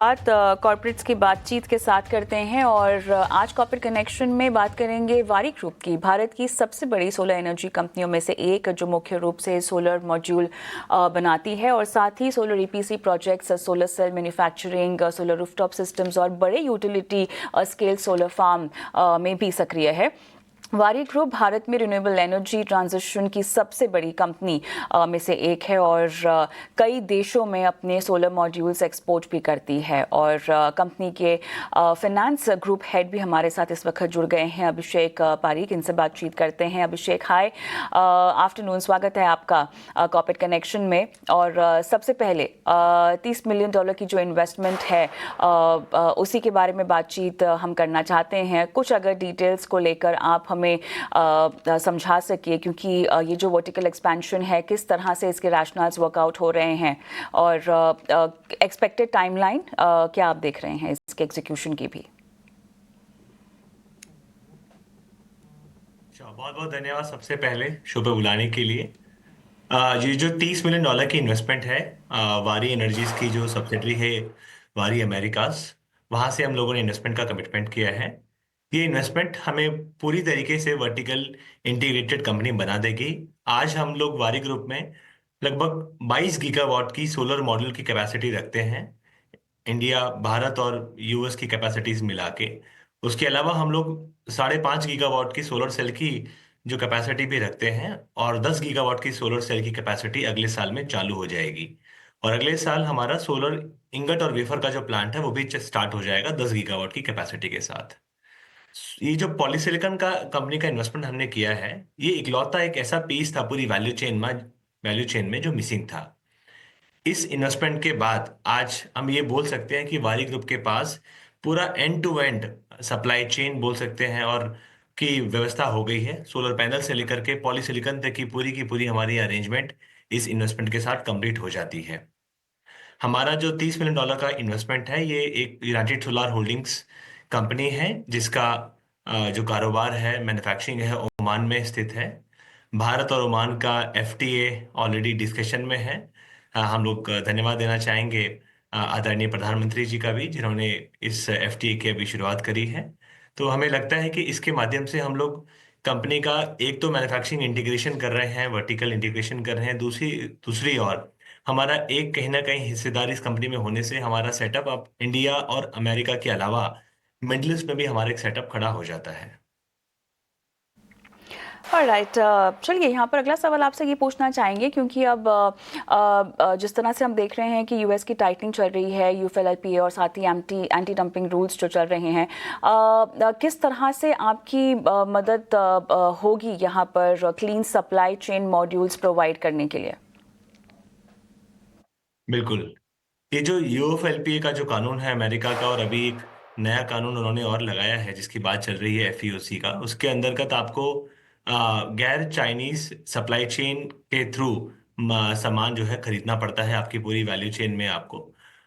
बात कॉर्पोरेट्स की बातचीत के साथ करते हैं और आज कॉर्पोरेट कनेक्शन में बात करेंगे वारी ग्रुप की। भारत की सबसे बड़ी सोलर एनर्जी कंपनियों में से एक जो मुख्य रूप से सोलर मॉड्यूल बनाती है और साथ ही solar EPC projects, solar cell manufacturing, solar rooftop systems और बड़े यूटिलिटी स्केल सोलर फार्म में भी सक्रिय है। वारी ग्रुप भारत में रिन्यूएबल एनर्जी ट्रांजिशन की सबसे बड़ी कंपनी में से एक है और कई देशों में अपने सोलर मॉड्यूल्स एक्सपोर्ट भी करती है। और कंपनी के फाइनेंस ग्रुप हेड भी हमारे साथ इस वक्त जुड़ गए हैं, अभिषेक पारीक। इनसे बातचीत करते हैं। अभिषेक, हाय, आफ्टरनून, स्वागत है आपका कॉर्पोरेट कनेक्शन में। और सबसे पहले $30 मिलियन की जो इन्वेस्टमेंट है उसी के बारे में बातचीत हम करना चाहते हैं। कुछ अगर डिटेल्स को लेकर आप हमें समझा सकिए, क्योंकि ये जो वर्टिकल एक्सपेंशन है किस तरह से इसके रैशनल्स वर्कआउट हो रहे हैं और एक्सपेक्टेड टाइमलाइन क्या आप देख रहे हैं इसके एग्जीक्यूशन की भी। बहुत बहुत धन्यवाद सबसे पहले शो पे बुलाने के लिए। ये जो $30 मिलियन की इन्वेस्टमेंट है, वारी एनर्जीज की जो सब्सिडरी है, वारी अमेरिकास, वहां से हम लोगों ने इन्वेस्टमेंट का कमिटमेंट किया है। ये इन्वेस्टमेंट हमें पूरी तरीके से वर्टिकल इंटीग्रेटेड कंपनी बना देगी। आज हम लोग वारी ग्रुप में लगभग 22 गीगावाट की सोलर मॉड्यूल की कैपेसिटी रखते हैं, इंडिया, भारत और यूएस की कैपेसिटीज मिला के। उसके अलावा हम लोग 5.5 गीगावाट की सोलर सेल की जो कैपेसिटी भी रखते हैं, और 10 गीगावाट की सोलर सेल की कैपेसिटी अगले साल में चालू हो जाएगी। और अगले साल हमारा सोलर इंगट और वेफर का जो प्लांट है वो भी स्टार्ट हो जाएगा 10 गीगावाट की कैपेसिटी के साथ। ये जो पॉलीसिलिकॉन का कंपनी का इन्वेस्टमेंट हमने किया है, ये इकलौता एक ऐसा पीस था पूरी वैल्यू चेन में जो मिसिंग था। इस इन्वेस्टमेंट के बाद आज हम ये बोल सकते हैं कि वारी ग्रुप के पास पूरा end to end supply chain बोल सकते हैं और की व्यवस्था हो गई है। सोलर पैनल से लेकर के पॉलीसिलिकॉन तक की पूरी हमारी अरेंजमेंट इस इन्वेस्टमेंट के साथ कंप्लीट हो जाती है। हमारा जो $30 मिलियन का इन्वेस्टमेंट है, ये एक यूनाइटेड सोलार होल्डिंग्स कंपनी है जिसका जो कारोबार है, मैन्युफैक्चरिंग है, ओमान में स्थित है। भारत और ओमान का एफटीए ऑलरेडी डिस्कशन में है। हम लोग धन्यवाद देना चाहेंगे आदरणीय प्रधानमंत्री जी का भी, जिन्होंने इस एफटीए की अभी शुरुआत करी है। तो हमें लगता है कि इसके माध्यम से हम लोग कंपनी का एक तो मैन्युफैक्चरिंग इंटीग्रेशन कर रहे हैं, वर्टिकल इंटीग्रेशन कर रहे हैं, दूसरी दूसरी और हमारा एक कहीं ना कहीं हिस्सेदार इस कंपनी में होने से हमारा सेटअप अब इंडिया और अमेरिका के अलावा मिडिल ईस्ट में भी हमारा एक सेटअप खड़ा हो जाता है। ऑलराइट, चलिए यहाँ पर अगला सवाल आपसे ये पूछना चाहेंगे, क्योंकि अब जिस तरह से हम देख रहे हैं कि यूएस की टाइटनिंग चल रही है, यूएफएलपीए और साथ ही एंटी डंपिंग रूल्स जो चल रहे हैं, किस तरह से आपकी मदद होगी यहाँ पर clean supply chain modules provide करने के लिए। बिल्कुल। ये जो यूएफएलपीए का जो कानून है अमेरिका का, और अभी एक नया कानून उन्होंने और लगाया है जिसकी बात चल रही है एफईओसी का, उसके अंतर्गत आपको गैर चाइनीज सप्लाई चेन के थ्रू सामान जो है खरीदना पड़ता है आपकी पूरी वैल्यू चेन में आपको।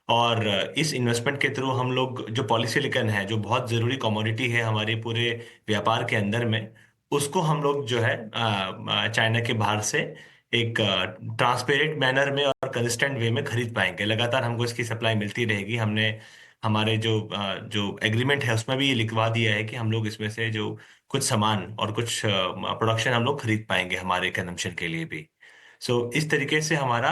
और इस इन्वेस्टमेंट के थ्रू हम लोग जो पॉलीसिलिकॉन है, जो बहुत जरूरी कमोडिटी है हमारे पूरे व्यापार के अंदर में, उसको हम लोग जो है चाइना के बाहर से एक ट्रांसपेरेंट मैनर में और कंसिस्टेंट वे में खरीद पाएंगे। लगातार हमको इसकी सप्लाई मिलती रहेगी। हमने हमारे जो एग्रीमेंट है उसमें भी ये लिखवा दिया है कि हम लोग इसमें से जो कुछ सामान और कुछ प्रोडक्शन हम लोग खरीद पाएंगे हमारे कंजम्पशन के लिए भी। सो इस तरीके से हमारा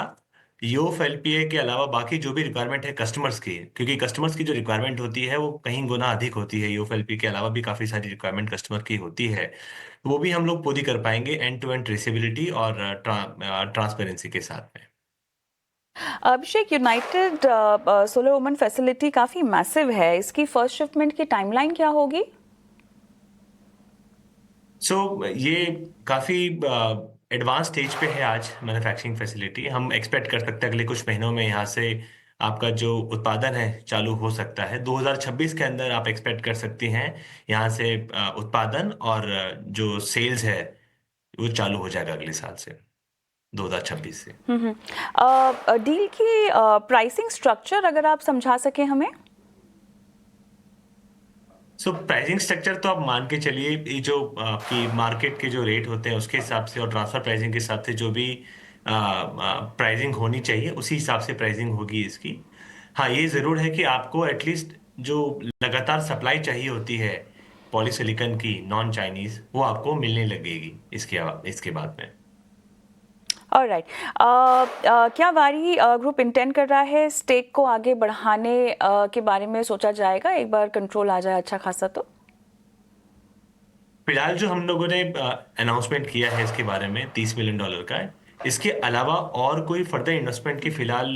यूएफ एलपीए के अलावा बाकी जो भी रिक्वायरमेंट है कस्टमर्स की, क्योंकि कस्टमर्स की जो रिक्वायरमेंट होती है वो कहीं गुना अधिक होती है, यूएफ एलपीए के अलावा भी काफी सारी रिक्वायरमेंट कस्टमर की होती है, वो भी हम लोग पूरी कर पाएंगे एंड टू एंड ट्रेसेबिलिटी और ट्रांसपेरेंसी के साथ में। अभिषेक, यूनाइटेड सोलर वुमन फैसिलिटी काफ़ी मैसिव है, इसकी फर्स्ट शिपमेंट की टाइमलाइन क्या होगी? ये काफी एडवांस स्टेज पे है आज मैन्युफैक्चरिंग फैसिलिटी। हम एक्सपेक्ट कर सकते हैं अगले कुछ महीनों में यहाँ से आपका जो उत्पादन है चालू हो सकता है। 2026 के अंदर आप एक्सपेक्ट कर सकती हैं यहाँ से उत्पादन, और जो सेल्स है वो चालू हो जाएगा अगले साल से, 2026 से। डील की प्राइसिंग स्ट्रक्चर अगर आप समझा सकें हमें। प्राइसिंग स्ट्रक्चर तो आप मान के चलिए, ये जो आपकी मार्केट के जो रेट होते हैं उसके हिसाब से और ट्रांसफर प्राइसिंग के हिसाब से जो भी प्राइसिंग होनी चाहिए उसी हिसाब से प्राइसिंग होगी इसकी। हाँ, ये जरूर है कि आपको एटलीस्ट जो लगातार सप्लाई चाहिए होती है पॉलीसिलिकॉन की नॉन चाइनीज, वो आपको मिलने लगेगी इसके बाद में। ऑलराइट, क्या वारी ग्रुप इंटेंड कर रहा है स्टेक को आगे बढ़ाने के बारे में सोचा जाएगा एक बार कंट्रोल आ जाए अच्छा खासा तो? फिलहाल जो हम लोगों ने अनाउंसमेंट किया है इसके बारे में $30 मिलियन का है। इसके अलावा और कोई फर्दर इन्वेस्टमेंट की फिलहाल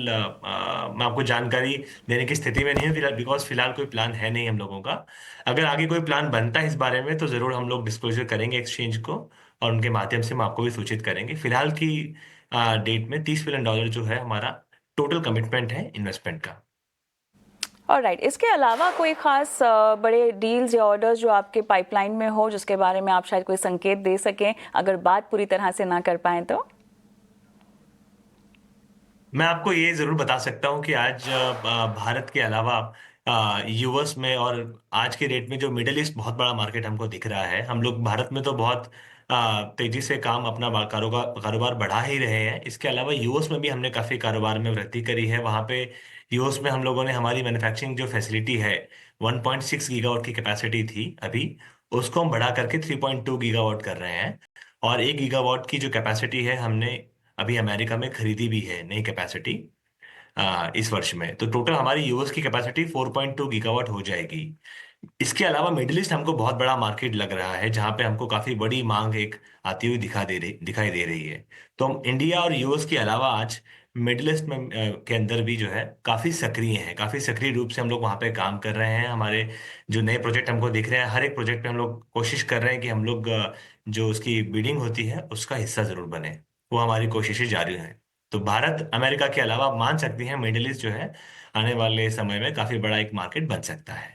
मैं आपको जानकारी देने की स्थिति में नहीं हूँ फिलहाल, बिकॉज फिलहाल कोई प्लान है नहीं हम लोगों का। अगर आगे कोई प्लान बनता है इस बारे में तो जरूर हम लोग डिस्क्लोजर करेंगे एक्सचेंज को, और उनके माध्यम से हम आपको भी सूचित करेंगे। फिलहाल की डेट में $30 मिलियन जो है हमारा टोटल कमिटमेंट है इन्वेस्टमेंट का। ऑलराइट, इसके अलावा कोई खास बड़े डील्स या ऑर्डर्स जो आपके पाइपलाइन में हो जिसके बारे में आप शायद कोई संकेत दे सकें अगर बात पूरी तरह से ना कर पाए तो? मैं आपको ये जरूर बता सकता हूँ कि आज भारत के अलावा यूएस में और आज के डेट में जो मिडिल ईस्ट बहुत बड़ा मार्केट हमको दिख रहा है। हम लोग भारत में तो बहुत तेजी से काम अपना कारोबार कारोबार बढ़ा ही रहे हैं। इसके अलावा यूएस में भी हमने काफी कारोबार में वृद्धि करी है। वहाँ पे यूएस में हम लोगों ने हमारी मैन्युफैक्चरिंग जो फैसिलिटी है, 1.6 गीगावाट की कैपेसिटी थी अभी, उसको हम बढ़ा करके 3.2 गीगावाट कर रहे हैं। और 1 गीगावाट की जो कैपेसिटी है हमने अभी अमेरिका में खरीदी भी है, नई कैपेसिटी इस वर्ष में। तो टोटल हमारी यूएस की कैपेसिटी 4.2 गीगावाट हो जाएगी। इसके अलावा मिडिल ईस्ट हमको बहुत बड़ा मार्केट लग रहा है, जहां पे हमको काफी बड़ी मांग एक आती हुई दिखाई दे रही है। तो हम इंडिया और यूएस के अलावा आज मिडिल ईस्ट में के अंदर भी जो है काफी सक्रिय हैं, काफी सक्रिय रूप से हम लोग वहां पे काम कर रहे हैं। हमारे जो नए प्रोजेक्ट हमको दिख रहे हैं, हर एक प्रोजेक्ट पे हम लोग कोशिश कर रहे हैं कि हम लोग जो उसकी बिडिंग होती है उसका हिस्सा जरूर बने। वो हमारी कोशिशें जारी हैं। तो भारत अमेरिका के अलावा आप मान सकती हैं मिडिल ईस्ट जो है आने वाले समय में काफी बड़ा एक मार्केट बन सकता है।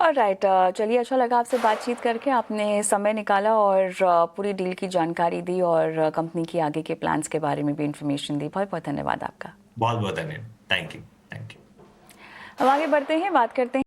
ऑलराइट, चलिए अच्छा लगा आपसे बातचीत करके, आपने समय निकाला और पूरी डील की जानकारी दी और कंपनी की आगे के प्लान्स के बारे में भी इंफॉर्मेशन दी। बहुत बहुत धन्यवाद आपका। बहुत बहुत धन्यवाद। Thank you. Thank you. हम आगे बढ़ते हैं, बात करते हैं